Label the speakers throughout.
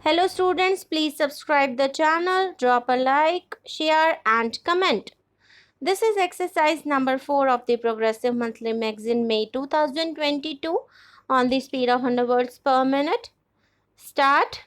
Speaker 1: Hello students, please subscribe the channel, drop a like, share and comment. This is exercise number 4 of the Progressive Monthly Magazine May 2022 on the speed of 100 words per minute. Start.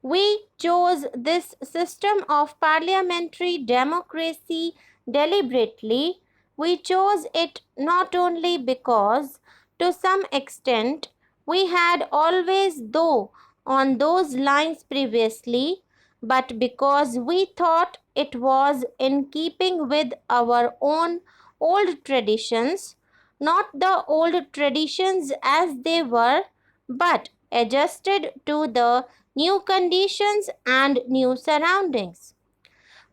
Speaker 1: We chose this system of parliamentary democracy deliberately. We chose it not only because, to some extent, we had always though on those lines previously, but because we thought it was in keeping with our own old traditions, not the old traditions as they were, but adjusted to the new conditions and new surroundings.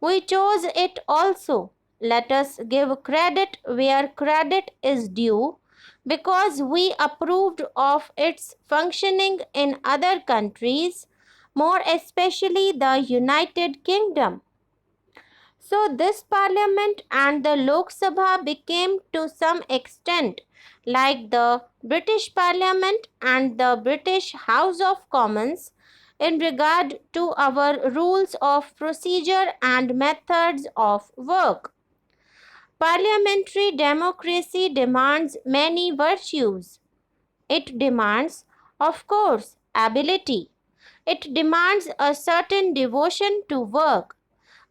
Speaker 1: We chose it also. Let us give credit where credit is due because we approved of its functioning in other countries, more especially the United Kingdom. So, this parliament and the Lok Sabha became to some extent like the British Parliament and the British House of Commons in regard to our rules of procedure and methods of work. Parliamentary democracy demands many virtues. It demands, of course, ability. It demands a certain devotion to work,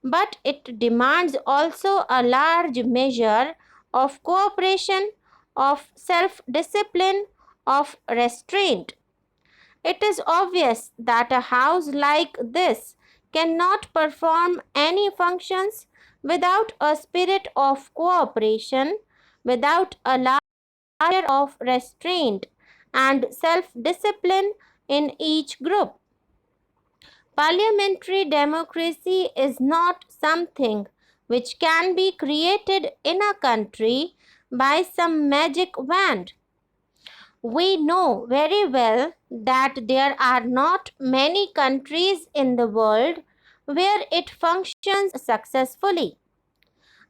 Speaker 1: but it demands also a large measure of cooperation, of self discipline, of restraint. It is obvious that a house like this cannot perform any functions without a spirit of cooperation, without a large of restraint and self discipline in each group. Parliamentary democracy is not something which can be created in a country by some magic wand. We know very well that there are not many countries in the world where it functions successfully.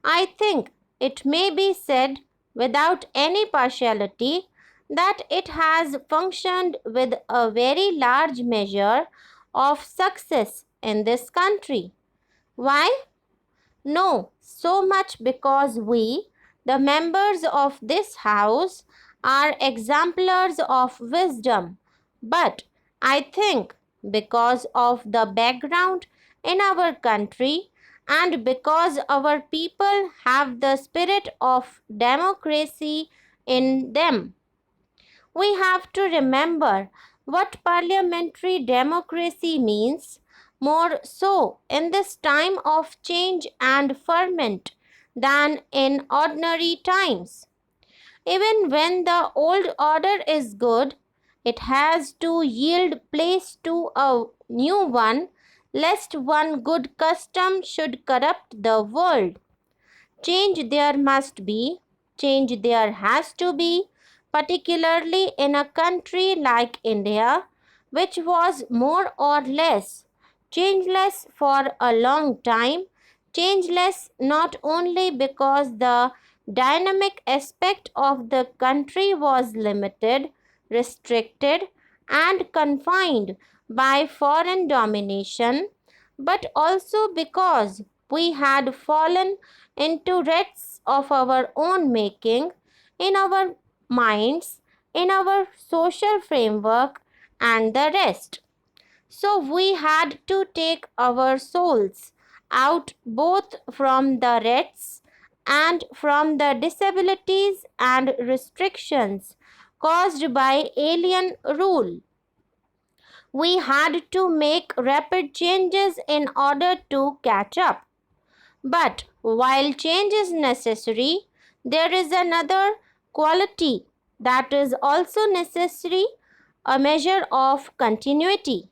Speaker 1: I think it may be said without any partiality that it has functioned with a very large measure of success in this country. Why? No, so much because we, the members of this house, are exemplars of wisdom, but I think because of the background in our country and because our people have the spirit of democracy in them. We have to remember what parliamentary democracy means, more so in this time of change and ferment than in ordinary times. Even when the old order is good, it has to yield place to a new one, lest one good custom should corrupt the world. Change there must be, change there has to be, particularly in a country like India, which was more or less changeless for a long time, changeless not only because the dynamic aspect of the country was limited, restricted, and confined by foreign domination, but also because we had fallen into ruts of our own making in our minds, in our social framework, and the rest. So we had to take our souls out both from the ruts and from the disabilities and restrictions caused by alien rule. We had to make rapid changes in order to catch up. But while change is necessary, there is another quality that is also necessary, a measure of continuity.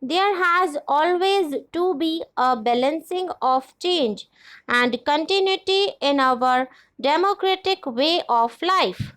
Speaker 1: There has always to be a balancing of change and continuity in our democratic way of life.